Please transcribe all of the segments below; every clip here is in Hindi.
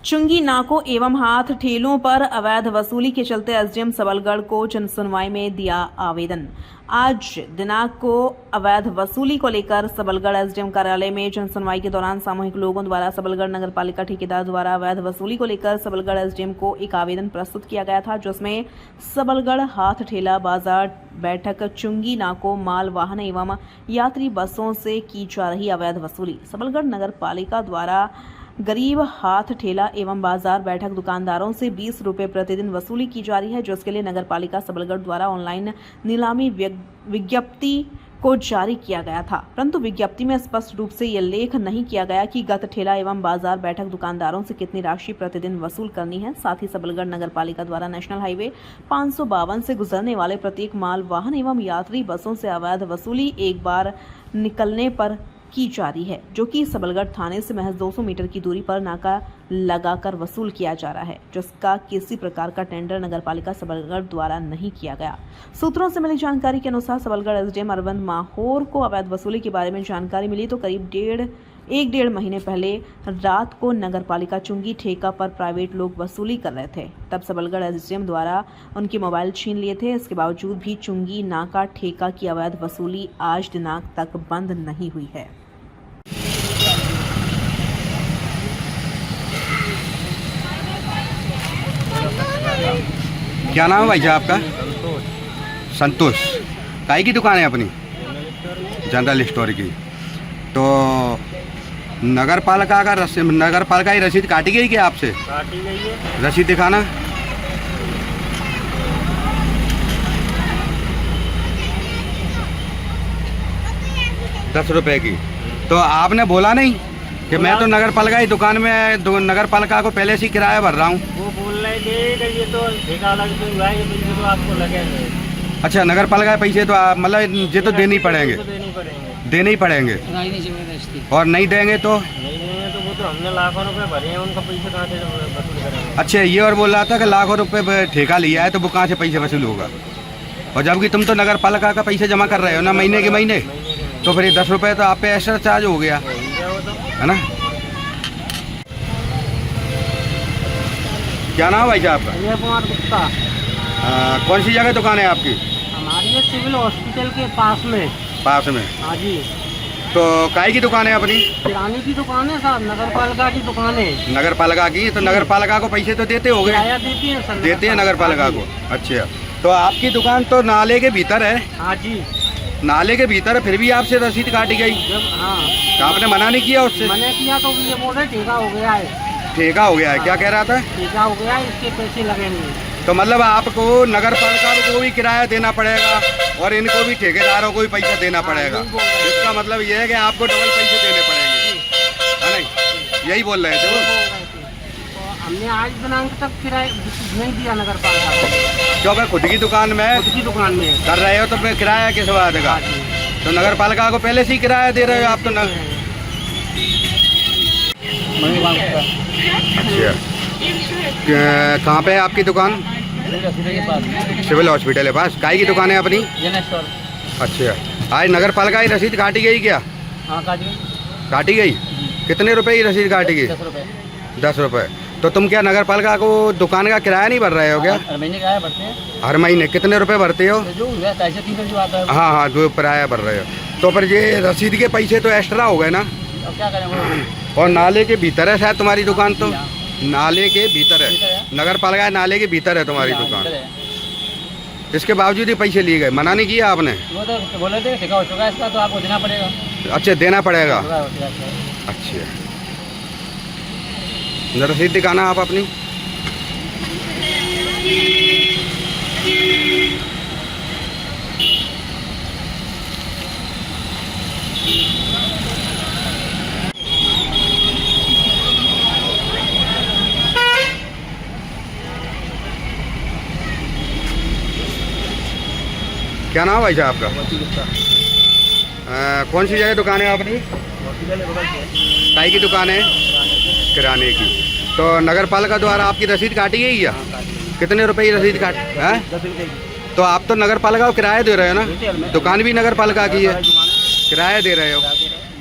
चुंगी नाकों एवं हाथ ठेलों पर अवैध वसूली के चलते एसडीएम सबलगढ़ को जनसुनवाई में दिया आवेदन। आज दिनांक को अवैध वसूली को लेकर सबलगढ़ एसडीएम कार्यालय में जनसुनवाई के दौरान सामूहिक लोगों द्वारा सबलगढ़ नगरपालिका ठेकेदार द्वारा अवैध वसूली को लेकर सबलगढ़ एसडीएम को एक आवेदन प्रस्तुत किया गया था, जिसमें सबलगढ़ हाथ ठेला बाजार बैठक चुंगी नाकों माल वाहन एवं यात्री बसों से की जा रही अवैध वसूली, सबलगढ़ नगरपालिका द्वारा गरीब हाथ ठेला एवं बाजार बैठक दुकानदारों से 20 रुपये प्रतिदिन वसूली की जा रही है, जिसके लिए नगरपालिका सबलगढ़ द्वारा ऑनलाइन नीलामी विज्ञप्ति को जारी किया गया था। परंतु विज्ञप्ति में स्पष्ट रूप से यह लेख नहीं किया गया कि गत ठेला एवं बाजार बैठक दुकानदारों से कितनी राशि प्रतिदिन वसूल करनी है। साथ ही सबलगढ़ नगरपालिका द्वारा नेशनल हाईवे 552 से गुजरने वाले प्रत्येक माल वाहन एवं यात्री बसों से अवैध वसूली एक बार निकलने पर की जा रही है, जो कि सबलगढ़ थाने से महज 200 मीटर की दूरी पर नाका लगाकर वसूल किया जा रहा है, जिसका किसी प्रकार का टेंडर नगरपालिका सबलगढ़ द्वारा नहीं किया गया। सूत्रों से मिली जानकारी के अनुसार सबलगढ़ एसडीएम अरविंद माहौर को अवैध वसूली के बारे में जानकारी मिली तो करीब डेढ़ महीने पहले रात को नगरपालिका चुंगी ठेका पर प्राइवेट लोग वसूली कर रहे थे। तब सबलगढ़ एसडीएम द्वारा उनके मोबाइल छीन लिए थे। इसके बावजूद भी चुंगी नाका ठेका की अवैध वसूली आज दिनांक तक बंद नहीं हुई है। क्या नाम है भाई साहब आपका? संतोष। काय की दुकान है अपनी? जनरल स्टोर की। तो नगर पालिका की रसीद काटी गई क्या आपसे? काटी गई है। रसीद दिखाना। ₹10 की। तो आपने बोला नहीं कि मैं तो नगर पालिका की दुकान में नगर पालिका को पहले से ही किराया भर रहा हूँ? वो बोल रहे थे कि ये तो ठेका अलग से हुआ है, ये पैसे तो आपको लगेंगे। अच्छा, नगर पालिका के पैसे तो आप मतलब ये तो देने ही पड़ेंगे? देने ही पड़ेंगे। और नहीं देंगे तो? नहीं देंगे तो वो तो हमने लाखों रुपए भरे हैं, उनका पैसे कहाँ से वसूल करेंगे? अच्छा, ये और बोल रहा था कि लाखों रुपए ठेका लिया है तो वो कहाँ से पैसे वसूल होगा? और जबकि तुम तो नगर पालिका का पैसे जमा कर रहे हो ना महीने के महीने, तो फिर ये ₹10 तो आप पे एक्स्ट्रा चार्ज हो गया है ना? क्या नाम है भाई साहब आपका? अजय कुमार गुप्ता। कौन सी जगह दुकान है आपकी? हमारी ये सिविल हॉस्पिटल के पास में। पास में? हाँ जी। तो काय की दुकान है अपनी? किराने की दुकान है साहब, नगर पालिका की दुकान है। नगर पालिका की? तो नगर पालिका को पैसे तो देते हो गए? किराया देती है सर। देते हैं नगर पालिका को? अच्छा, तो आपकी दुकान तो नाले के भीतर है? हाँ जी। नाले के भीतर है, फिर भी आपसे रसीद काटी गई? हाँ। तो आपने मना नहीं किया उससे? मैंने किया तो ये बोल रहे ठेका हो गया है। ठेका हो गया है? क्या कह रहा था? ठेका हो गया है, इसके पैसे लगेंगे। तो मतलब आपको नगर पालिका को भी किराया देना पड़ेगा और इनको भी ठेकेदारों को भी पैसा देना पड़ेगा। इसका मतलब ये है कि आपको डबल पैसे देने पड़ेंगे, है नहीं? यही बोल रहे थे वो? हमने आज दिनांक तक किराया नहीं दिया नगर पालिका को। क्यों भाई, खुद की दुकान में? खुद की दुकान में कर रहे हो तो फिर किराया किस बात देगा? तो नगर पालिका को पहले से ही किराया दे रहे हो आप तो अच्छा, कहाँ पे है आपकी दुकान? सिविल हॉस्पिटल के पास। काय की दुकान है अपनी? अच्छा, आज नगर पालिका की रसीद काटी गई क्या? हाँ, काटी गई। कितने रुपए की रसीद काटी गई? ₹10। तो तुम क्या नगर पालिका को दुकान का किराया नहीं भर रहे हो क्या? हर महीने किराया भरते हैं। हर महीने कितने रुपए भरते हो? जो आता है। हाँ हाँ, जो किराया भर रहे हो। तो फिर ये रसीद के पैसे तो एक्स्ट्रा हो गए ना? अब क्या करें? और नाले के भीतर है शायद तुम्हारी दुकान? तो नाले के भीतर है, नगर पालिका नाले के भीतर है तुम्हारी दुकान। इसके बावजूद ही पैसे लिए गए, मना नहीं किया आपने? वो तो बोले थे ठेका हो चुका है इसका, तो आपको देना पड़ेगा। अच्छा, देना पड़ेगा। अच्छा, रसीद दिखाना आप अपनी। क्या नाम है भाई साहब आपका? कौन सी जगह दुकान है अपनी? काय की दुकान है? किराने की। तो नगर पालिका द्वारा आपकी रसीद काटी गई क्या? कितने रुपए की रसीद काट है? तो आप तो नगर पालिका को किराया दे रहे हो ना? दुकान भी नगर पालिका की है, किराया दे रहे हो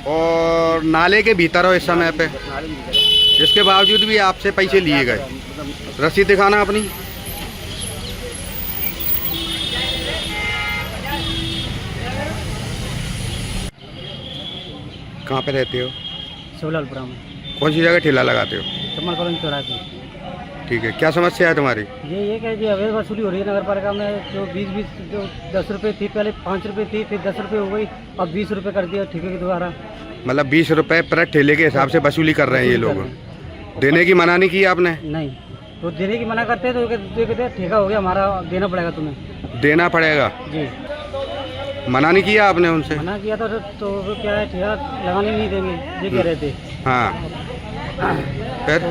और नाले के भीतर हो इस समय पे। इसके बावजूद भी आपसे पैसे लिए गए। रसीद दिखाना अपनी। कहाँ पे रहते हो? शिवलालपुरा में कौन सी जगह ठेला लगाते हो? कमल कॉलोनी चौराहे पे। ठीक है, क्या समस्या है तुम्हारी? ये कि जो अवैध वसूली हो रही है नगर पालिका में, जो 20 जो 10 रुपये थी, पहले 5 रुपये थी, फिर 10 रुपये हो गई, अब 20 रुपये कर दिया ठेके के द्वारा। मतलब 20 रुपए पर ठेले के हिसाब से वसूली कर रहे हैं ये लोग। देने की मना नहीं की आपने? नहीं, तो देने की मना करते हैं तो कहते हैं ठेका हो गया हमारा, देना पड़ेगा तुम्हें। देना पड़ेगा जी। मना नहीं किया आपने उनसे? मना किया था तो क्या है, ठेका लगाने नहीं देंगे ये कह रहे थे। हाँ, फिर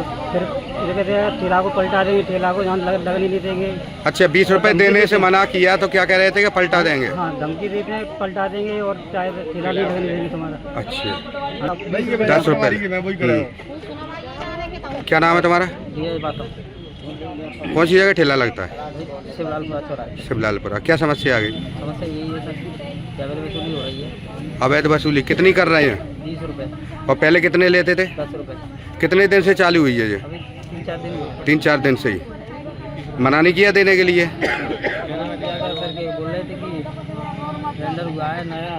ये कहते हैं ठेला को पलटा देंगे, ठेला को यहाँ लगने नहीं देंगे। अच्छा, 20 रुपए देने से मना किया तो क्या कह रहे थे कि पलटा देंगे? हाँ, धमकी देते हैं पलटा देंगे और चाहे ठेला नहीं लगने देंगे तुम्हारा। अच्छा, 10 रुपये। क्या नाम है तुम्हारा? ये बात कौन सी जगह ठेला लगता है? शिवलालपुरा चौराहे। शिवलालपुरा। क्या समस्या आ गई? समस्या यही है सर कि अवैध वसूली हो रही है। अवैध वसूली कितनी कर रहे हैं? 20 रुपये। और पहले कितने लेते थे? 10 रुपये। कितने दिन से चालू हुई है ये? अभी 3-4 दिन हुए। 3-4 दिन से ही। मना नहीं किया देने के लिए? सर के बोल रहे थे कि टेंडर हुआ है नया,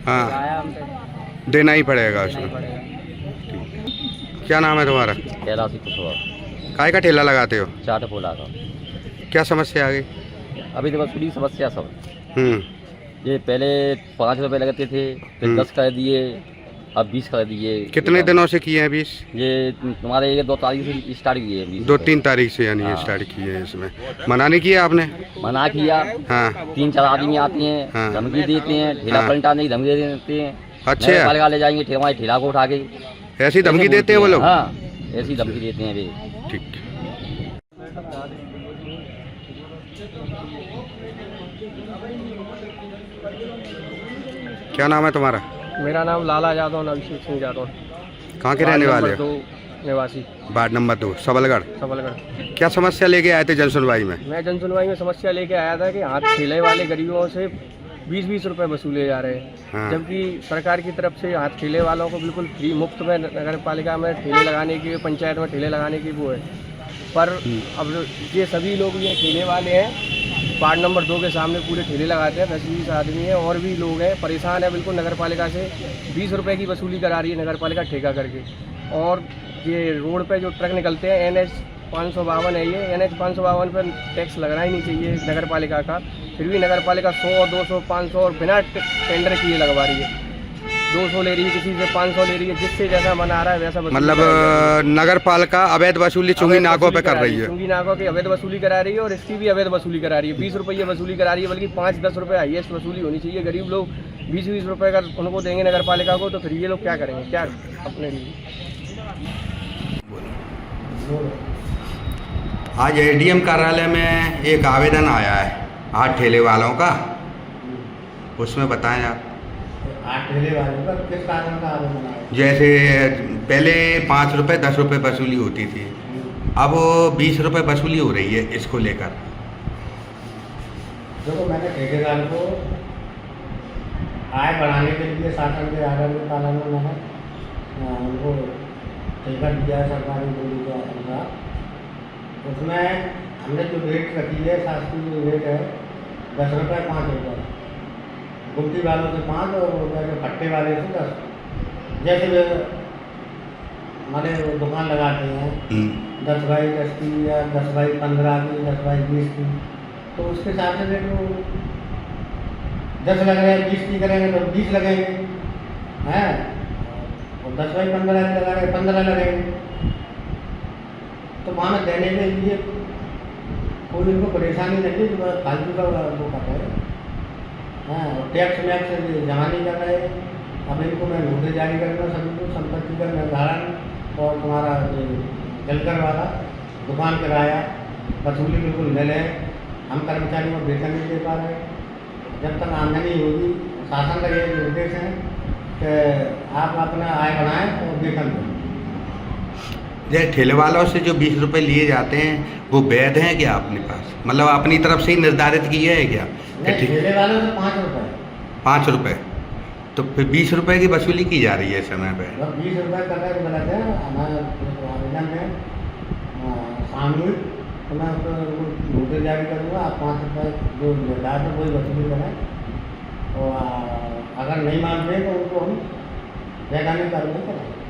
हाँ, आया हमसे देना ही पड़ेगा उसमें। नहीं पड़ेगा। क्या नाम है तुम्हारा? कैलाशी कुशवाहा। काय का ठेला लगाते हो? चाट पोला का। क्या समस्या आ गई? अभी तो वसूली समस्या सब। हम्म। ये पहले 5 रुपये लगते थे, फिर 10 कर दिए, अब 20 कर दिए। कितने दिनों से किए हैं 20? ये तुम्हारे ये 2 तारीख से स्टार्ट किए हैं 20। 2-3 तारीख से यानी ये स्टार्ट किए हैं। इसमें मना नहीं किया आपने? मना किया। हाँ, 3-4 आदमी आते हैं, हाँ। धमकी देते हैं, ठेला हाँ। पलटाने की धमकी देते हैं। अच्छा, पालिका ले जाएंगे हमारे ठेला को उठा के। ऐसी धमकी देते हैं वो लोग? हाँ, ऐसी धमकी देते हैं वे। ठीक। क्या नाम है तुम्हारा? मेरा नाम लाला यादव, अभिषेक सिंह यादव। कहाँ के रहने वाले हो? निवासी, वार्ड नंबर 2, सबलगढ़। सबलगढ़। क्या समस्या लेके आए थे जनसुनवाई में? मैं जनसुनवाई में समस्या लेके आया था कि हाथ ठेले वाले गरीबों से 20-20 रुपए वसूले जा रहे हैं। हाँ। जबकि सरकार की तरफ से हाथ ठेले वालों को बिल्कुल फ्री मुफ्त में नगर पालिका में ठेले लगाने की, पंचायत में ठेले लगाने की वो है। पर अब ये सभी लोग ये ठेले वाले हैं, वार्ड नंबर 2 के सामने पूरे ठेले लगाते हैं, 10-20 आदमी हैं और भी लोग हैं, परेशान है बिल्कुल। नगर पालिका से 20 रुपये की वसूली करा रही है नगर पालिका ठेका करके। और ये रोड पे जो ट्रक निकलते हैं, NH 552 है, ये NH 552 पर टैक्स लगना ही नहीं चाहिए नगर पालिका का, फिर भी नगर पालिका 100, 200, 500 और बिना टेंडर किए लगवा रही है। 200 ले रही है, किसी से 500 ले रही है, जिससे जैसा मन आ रहा है वैसा वसूली मतलब करा रही है। नगर पालिका अवैध वसूली चुंगी नाकों पे कर रही है? चुंगी नाकों की अवैध वसूली करा रही है और इसकी भी अवैध वसूली करा रही है। 20 रुपये वसूली करा रही है, बल्कि 5-10 रुपये हाईएस्ट वसूली होनी चाहिए। गरीब लोग 20-20 रुपये का उनको देंगे नगर पालिका को, तो फिर ये लोग क्या करेंगे, क्या अपने लिए। आज ADM कार्यालय में एक आवेदन आया है हाथ ठेले वालों का, उसमें बताएं आप। हाथ ठेले वालों का किस कारण का आवेदन आया? जैसे पहले 5 रुपये 10 रुपये वसूली होती थी, अब 20 रुपये वसूली हो रही है, इसको लेकर। देखो, मैंने ठेकेदार को आय बढ़ाने के लिए शासन के आर्डर में पालन में मैंने उनको ठेका दिया है सरकारी बोली के अनुसार। उसमें हमने जो रेट रखी है, शासकीय जो रेट है 10 रुपये 5 रुपये, गुमटी वालों से 5 और फट्टे वाले से 10। जैसे वे हमारे दुकान लगाते हैं 10 बाई 10 की या 10 बाई 15 की, 10 बाई 20 की, तो उसके हिसाब से रेट वो 10 लग रहे हैं, 20 की करेंगे तो 20 लगेंगे, हैं, और 10 बाई 15 की लगा रहे 15 लगेंगे। तो वहाँ देने के लिए कोई उनको परेशानी नहीं है, जो फालतू का वो कर रहे हैं, हाँ, और टैक्स मैक्स जमा नहीं कर रहे। अब इनको मैं नोटिस जारी करूँगा सभी को, संपत्ति का निर्धारण और तुम्हारा जलकर वाला दुकान किराया वसूली बिल्कुल मिल है। हम कर्मचारियों को वेतन नहीं दे पा रहे। जब तक आमदनी होगी, शासन का ये निर्देश है कि आप अपना आय बढ़ाएं और वेतन दें। जैसे ठेले वालों से जो 20 रुपये लिए जाते हैं वो वैध हैं क्या अपने पास? मतलब अपनी तरफ से ही निर्धारित किए है क्या? ठेले वालों से 5 रुपये। 5 रुपये तो फिर 20 रुपए की वसूली की जा रही है इस समय पे। मतलब 20 रुपये कर रहे तो गलत है। हमारा जो आवेदन है सामूहिक, तो मैं उसको नोटिस जारी करूँगा। आप 5 रुपये जो निर्धारित है वही वसूली करें, और अगर नहीं मानते तो उनको हम वैधानिक कार्रवाई करेंगे।